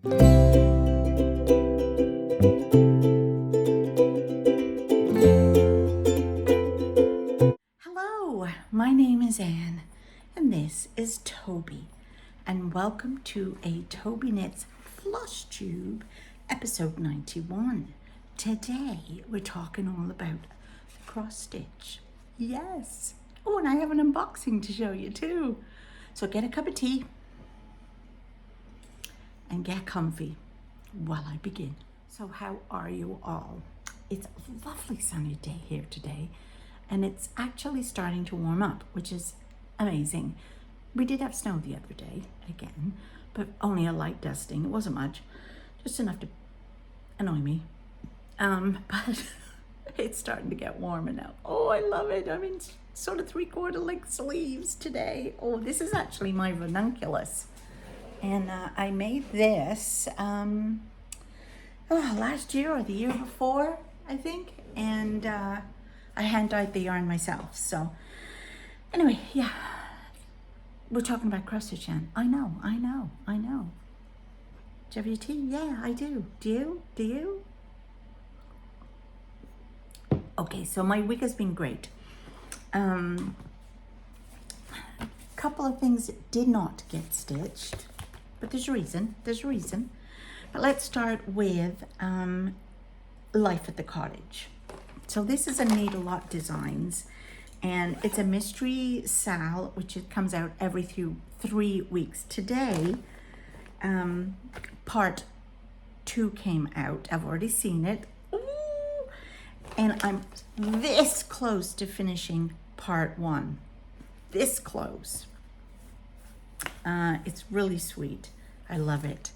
Hello, my name is Anne, and this is Toby, and welcome to a Tobyknits Flosstube episode 91. Today we're talking all about the cross stitch. Yes. Oh, and I have an unboxing to show you too. So get a cup of tea and get comfy while I begin. So how are you all? It's a lovely sunny day here today, and it's actually starting to warm up, which is amazing. We did have snow the other day again, but only a light dusting. It wasn't much, just enough to annoy me. But it's starting to get warmer now. Oh, I love it. I'm in sort of 3/4 length sleeves today. Oh, this is actually my ranunculus. And I made this last year or the year before, I think. And I hand dyed the yarn myself. So anyway, yeah. We're talking about cross stitch, Anne. I know. Do you have your tea? Yeah, I do. Do you? Okay, so my week has been great. Couple of things did not get stitched, but there's a reason. But let's start with life at the cottage. So this is a NeedlelotDesigns, and it's a mystery sal, which it comes out every 3 weeks. Today, part 2 came out. I've already seen it. Ooh, and I'm this close to finishing part 1. This close. It's really sweet. I love it.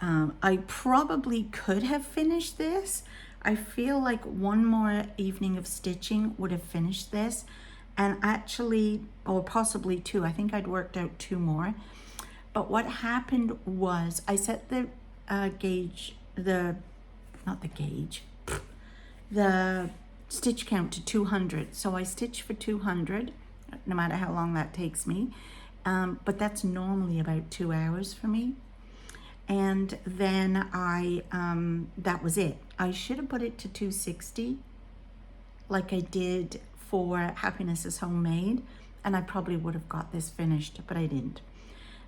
I probably could have finished this. I feel like one more evening of stitching would have finished this, and actually, or possibly 2. I think I'd worked out 2 more. But what happened was I set the the stitch count to 200. So I stitch for 200, no matter how long that takes me. But that's normally about 2 hours for me. And then that was it. I should have put it to 260 like I did for Happiness is Homemade, and I probably would have got this finished, but I didn't.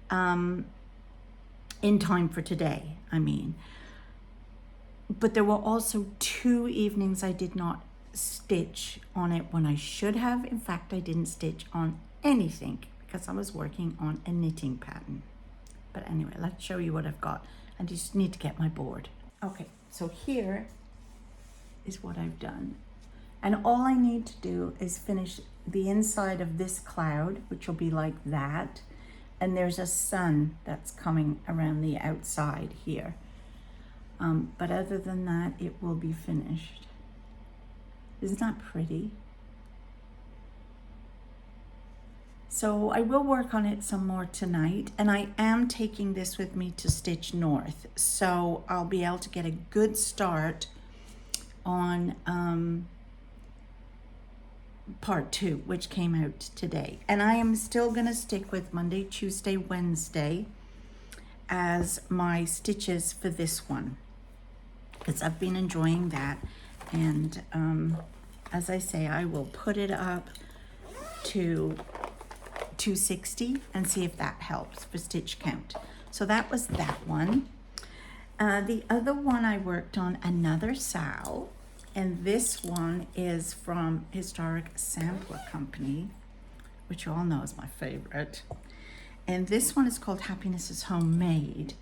In time for today, I mean. But there were also 2 evenings I did not stitch on it when I should have. In fact, I didn't stitch on anything because I was working on a knitting pattern. But anyway, let's show you what I've got. I just need to get my board. Okay, so here is what I've done. And all I need to do is finish the inside of this cloud, which will be like that. And there's a sun that's coming around the outside here. But other than that, it will be finished. Isn't that pretty? So I will work on it some more tonight, and I am taking this with me to stitch north. So I'll be able to get a good start on part 2, which came out today. And I am still gonna stick with Monday, Tuesday, Wednesday as my stitches for this one, because I've been enjoying that. And as I say, I will put it up to 260 and see if that helps for stitch count. So that was that one. The other one I worked on another sal, and this one is from Historic Sampler Company, which you all know is my favorite. And this one is called Happiness is Homemade,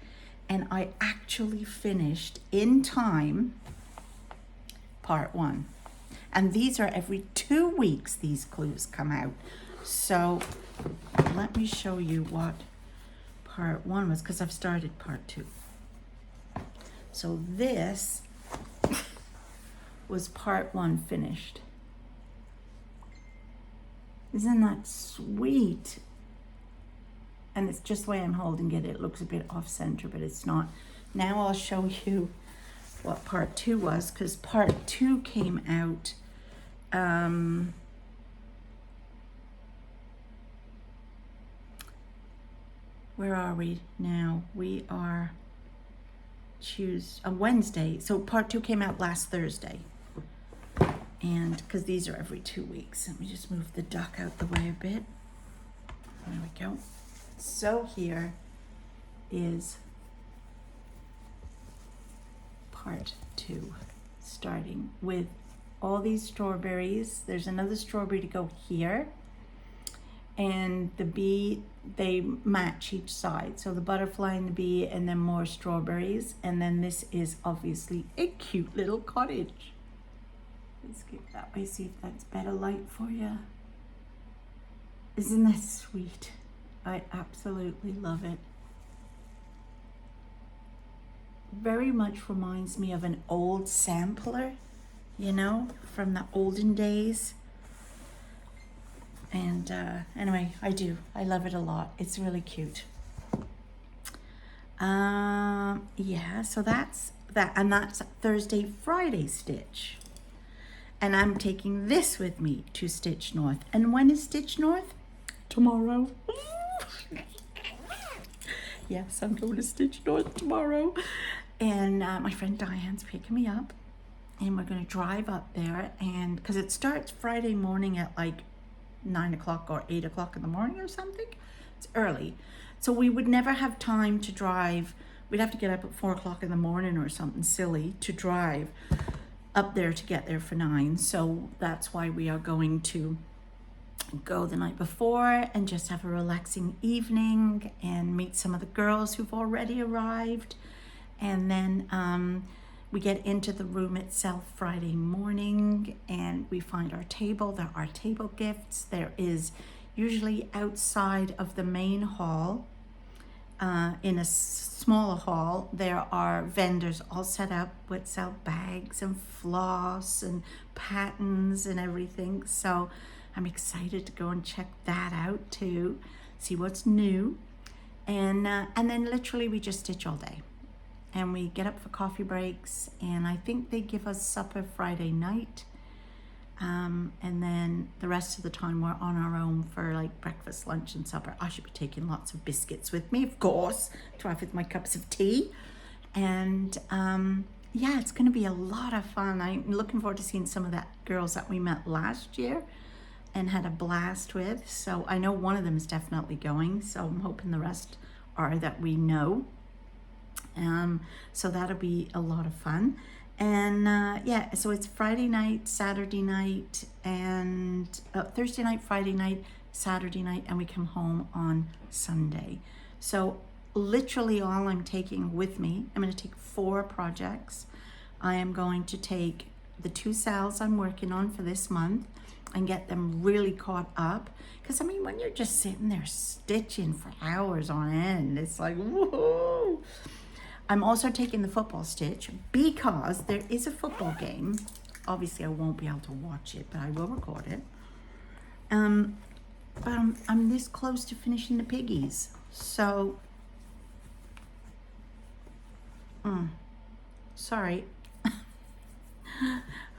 and I actually finished in time part 1. And these are every 2 weeks these clues come out. So let me show you what part 1 was, because I've started part 2. So this was part 1 finished. Isn't that sweet? And it's just the way I'm holding it. It looks a bit off center, but it's not. Now I'll show you what part 2 was, because part 2 came out where are we now? We are Wednesday. So part 2 came out last Thursday. And because these are every 2 weeks. Let me just move the duck out the way a bit. There we go. So here is part 2, starting with all these strawberries. There's another strawberry to go here. And the bee, they match each side. So the butterfly and the bee, and then more strawberries. And then this is obviously a cute little cottage. Let's get that way, see if that's better light for you. Isn't that sweet? I absolutely love it. Very much reminds me of an old sampler, you know, from the olden days. And anyway, I love it a lot. It's really cute. Yeah, so that's that, and that's Thursday, Friday stitch. And I'm taking this with me to Stitch North. And when is Stitch North? Tomorrow. Yes, I'm going to Stitch North tomorrow. And my friend Diane's picking me up. And we're going to drive up there. And because it starts Friday morning at like 9 o'clock or 8 o'clock in the morning or something. It's early. So we would never have time to drive. We'd have to get up at 4 o'clock in the morning or something silly to drive up there to get there for 9. So that's why we are going to go the night before and just have a relaxing evening and meet some of the girls who've already arrived. And then we get into the room itself Friday morning and we find our table. There are table gifts. There is usually outside of the main hall, in a smaller hall, there are vendors all set up with sell bags and floss and patterns and everything. So I'm excited to go and check that out too, see what's new. And then literally we just stitch all day. And we get up for coffee breaks, and I think they give us supper Friday night. And then the rest of the time we're on our own for like breakfast, lunch, and supper. I should be taking lots of biscuits with me, of course, to have with my cups of tea. And yeah, it's going to be a lot of fun. I'm looking forward to seeing some of that girls that we met last year and had a blast with. So I know one of them is definitely going, so I'm hoping the rest are that we know. So that'll be a lot of fun. And yeah, so it's Friday night, Saturday night, and Thursday night, Friday night, Saturday night, and we come home on Sunday. So literally all I'm taking with me, I'm going to take 4 projects. I am going to take the 2 sales I'm working on for this month and get them really caught up. Because I mean, when you're just sitting there stitching for hours on end, it's like, whoa. I'm also taking the football stitch because there is a football game. Obviously, I won't be able to watch it, but I will record it. But I'm this close to finishing the piggies. So, sorry.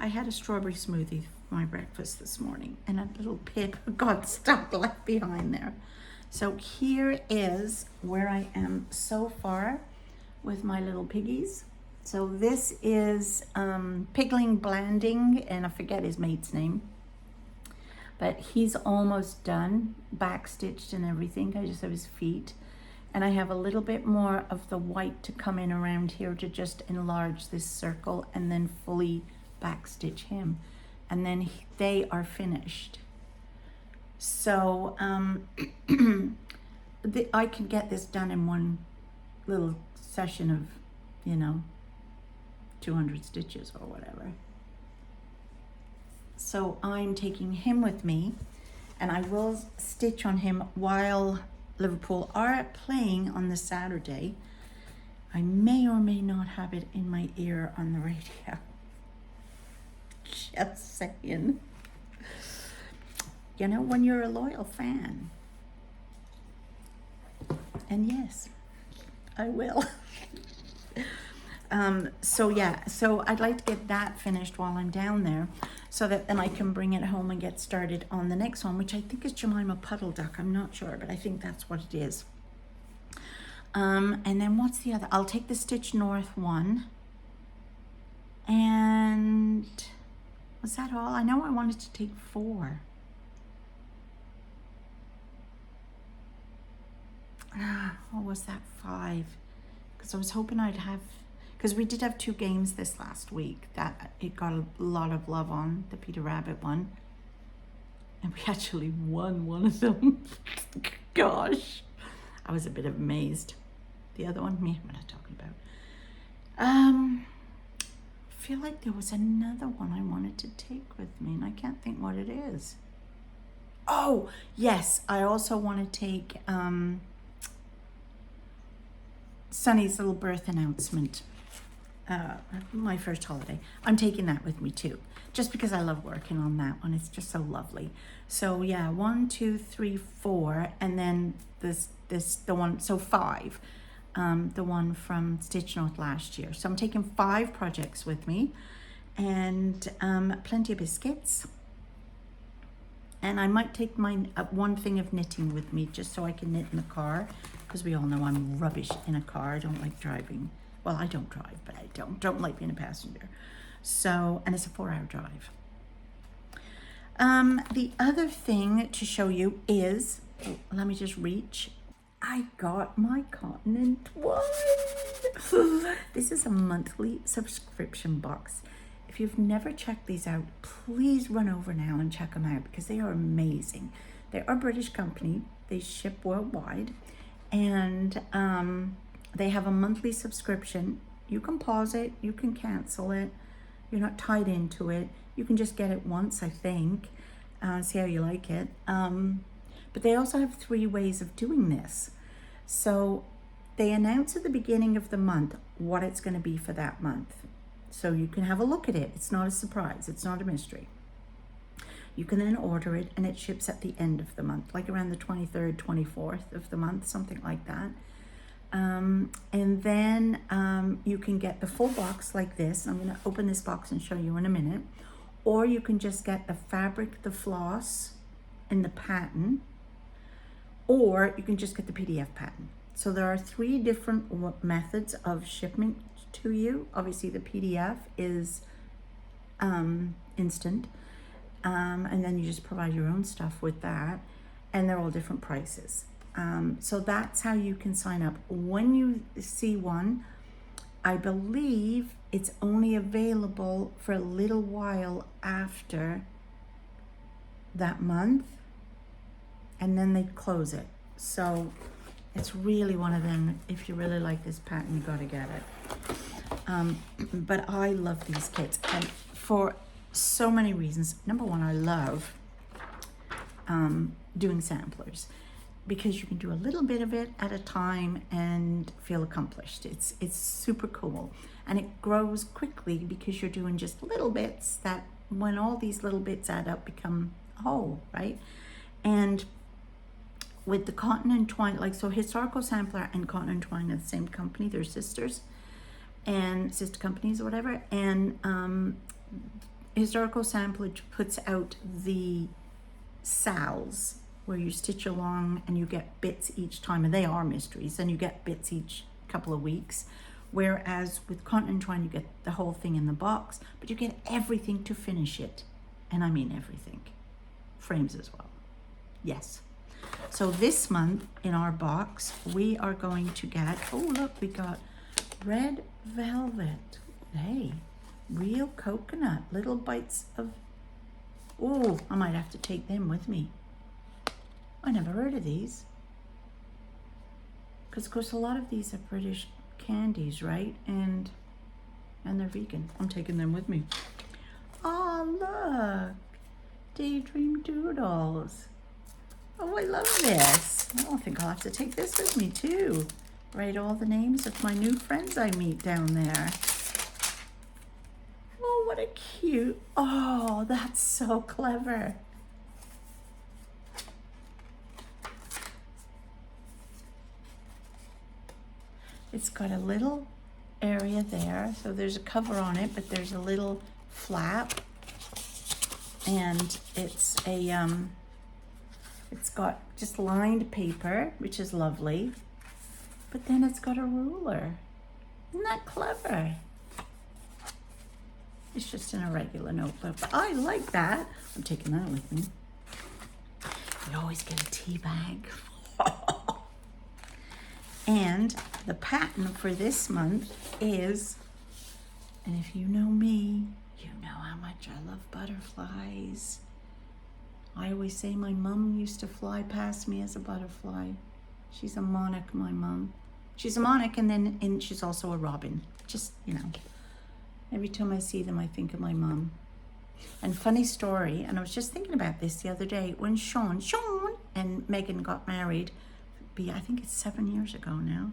I had a strawberry smoothie for my breakfast this morning, and a little pip got stuck left behind there. So here is where I am so far with my little piggies. So this is Pigling Blanding, and I forget his mate's name, but he's almost done, backstitched and everything. I just have his feet, and I have a little bit more of the white to come in around here to just enlarge this circle and then fully backstitch him, and then they are finished. So I can get this done in one little session of, 200 stitches or whatever. So I'm taking him with me, and I will stitch on him while Liverpool are playing on the Saturday. I may or may not have it in my ear on the radio. Just saying. When you're a loyal fan. And yes, I will. So I'd like to get that finished while I'm down there, so that then I can bring it home and get started on the next one, which I think is Jemima Puddle Duck. I'm not sure, but I think that's what it is. And then what's the other? I'll take the Stitch North one. And was that all? I know I wanted to take 4. Or was that 5? Because I was hoping I'd have, because we did have 2 games this last week that it got a lot of love on, the Peter Rabbit one. And we actually won one of them. Gosh, I was a bit amazed. The other one, me, what am I talking about? I feel like there was another one I wanted to take with me, and I can't think what it is. Oh, yes, I also want to take Sunny's little birth announcement, my first holiday. I'm taking that with me too, just because I love working on that one. It's just so lovely. So yeah, 1, 2, 3, 4, and then the one, so 5. The one from Stitch North last year. So I'm taking 5 projects with me, and plenty of biscuits. And I might take my one thing of knitting with me, just so I can knit in the car, because we all know I'm rubbish in a car. I don't like driving. Well, I don't drive, but I don't like being a passenger. So, and it's a 4-hour drive. The other thing to show you is, let me just reach. I got my Cotton and Twine. This is a monthly subscription box. If you've never checked these out, please run over now and check them out, because they are amazing. They are a British company. They ship worldwide, and they have a monthly subscription. You can pause it, you can cancel it. You're not tied into it. You can just get it once, I think, see how you like it. But they also have 3 ways of doing this. So they announce at the beginning of the month what it's going to be for that month. So you can have a look at it. It's not a surprise. It's not a mystery. You can then order it, and it ships at the end of the month, like around the 23rd, 24th of the month, something like that. And then you can get the full box like this. I'm going to open this box and show you in a minute. Or you can just get the fabric, the floss, and the pattern. Or you can just get the PDF pattern. So there are 3 different methods of shipment to you. Obviously the PDF is instant, and then you just provide your own stuff with that, and they're all different prices. So that's how you can sign up. When you see one, I believe it's only available for a little while after that month, and then they close it. So it's really one of them, if you really like this pattern, you got to get it. But I love these kits, and for so many reasons. Number one, I love doing samplers, because you can do a little bit of it at a time and feel accomplished. It's super cool, and it grows quickly because you're doing just little bits that, when all these little bits add up, become a whole, right? And with the Cotton and Twine, like, so Historical Sampler and Cotton and Twine are the same company. They're sisters and sister companies or whatever. And Historical Sampler puts out the sals, where you stitch along and you get bits each time, and they are mysteries, and you get bits each couple of weeks. Whereas with Cotton and Twine, you get the whole thing in the box, but you get everything to finish it. And I mean everything. Frames as well. Yes. So this month in our box, we are going to get, oh look, we got red velvet. Hey, real coconut, little bites of, oh, I might have to take them with me. I never heard of these. Because of course a lot of these are British candies, right? And they're vegan. I'm taking them with me. Oh, look. Daydream Doodles. Oh, I love this. I think I'll have to take this with me too. Write all the names of my new friends I meet down there. Oh, what a cute. Oh, that's so clever. It's got a little area there, so there's a cover on it, but there's a little flap, and it's a it's got just lined paper, which is lovely, but then it's got a ruler. Isn't that clever? It's just in a regular notebook, but I like that. I'm taking that with me. You always get a tea bag. And the pattern for this month is, and if you know me, you know how much I love butterflies. I always say my mum used to fly past me as a butterfly. She's a monarch, my mum. She's a monarch, and she's also a robin. Just, you know, every time I see them, I think of my mum. And funny story, and I was just thinking about this the other day, when Sean and Megan got married, I think it's 7 years ago now,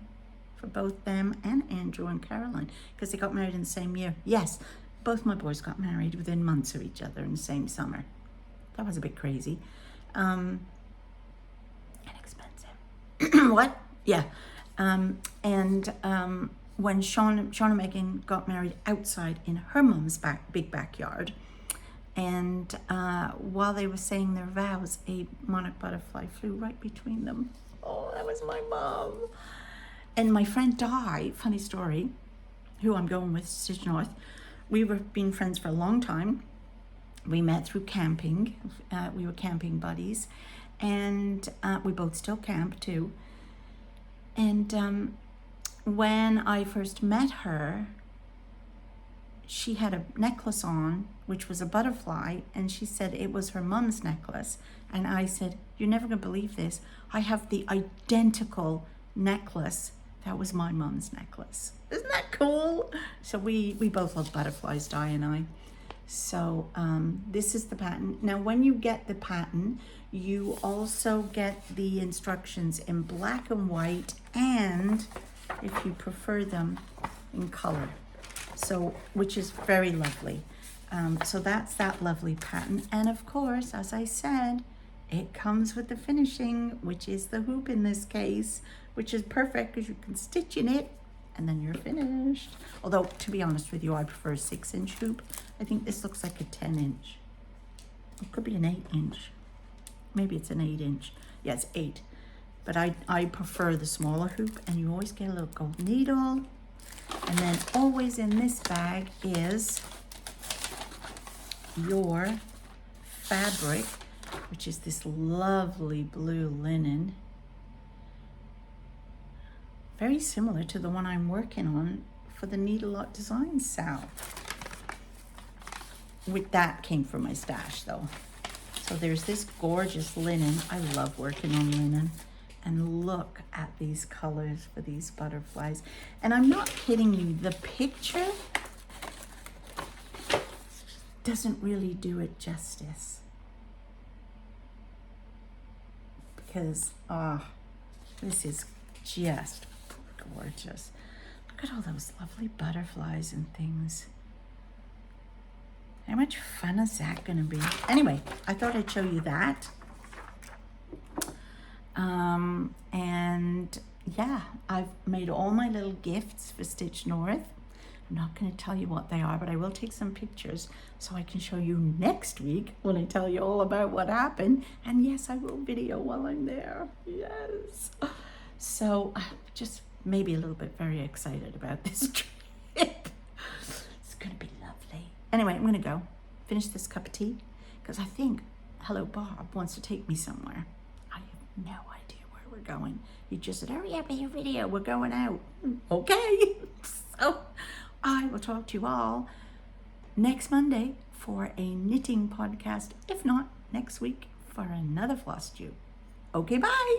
for both them and Andrew and Caroline, because they got married in the same year. Yes, both my boys got married within months of each other in the same summer. That was a bit crazy. And expensive. What? Yeah. When Sean and Megan got married outside in her mum's big backyard, and while they were saying their vows, a monarch butterfly flew right between them. Oh, that was my mum. And my friend Di, funny story, who I'm going with, Stitch North, we were being friends for a long time. We met through camping. We were camping buddies, and we both still camp too. And when I first met her, she had a necklace on, which was a butterfly, and she said it was her mum's necklace. And I said, "You're never gonna believe this. I have the identical necklace that was my mum's necklace." Isn't that cool? So we both love butterflies, Di and I. So this is the pattern. Now, when you get the pattern, you also get the instructions in black and white, and if you prefer them, in color. So, which is very lovely. So that's that lovely pattern. And of course, as I said, it comes with the finishing, which is the hoop in this case, which is perfect because you can stitch in it and then you're finished. Although, to be honest with you, I prefer a 6-inch hoop. I think this looks like a 10-inch. It could be an 8-inch. Maybe it's an 8-inch. Yeah, it's 8. But I prefer the smaller hoop, and you always get a little gold needle. And then always in this bag is your fabric, which is this lovely blue linen. Very similar to the one I'm working on for the NeedlelotDesigns sale. With that came from my stash though. So there's this gorgeous linen. I love working on linen. And look at these colors for these butterflies. And I'm not kidding you, the picture doesn't really do it justice. Because, this is just gorgeous. Look at all those lovely butterflies and things. How much fun is that gonna be? Anyway, I thought I'd show you that. And yeah, I've made all my little gifts for Stitch North. I'm not going to tell you what they are, but I will take some pictures so I can show you next week when I tell you all about what happened. And yes, I will video while I'm there. Yes. So just maybe a little bit very excited about this trip. It's going to be lovely. Anyway, I'm going to go finish this cup of tea because I think Hello Bob wants to take me somewhere. I have no idea where we're going. He just said, hurry up with your video, we're going out. Okay. So I will talk to you all next Monday for a knitting podcast. If not, next week for another Flosstube. Okay, bye.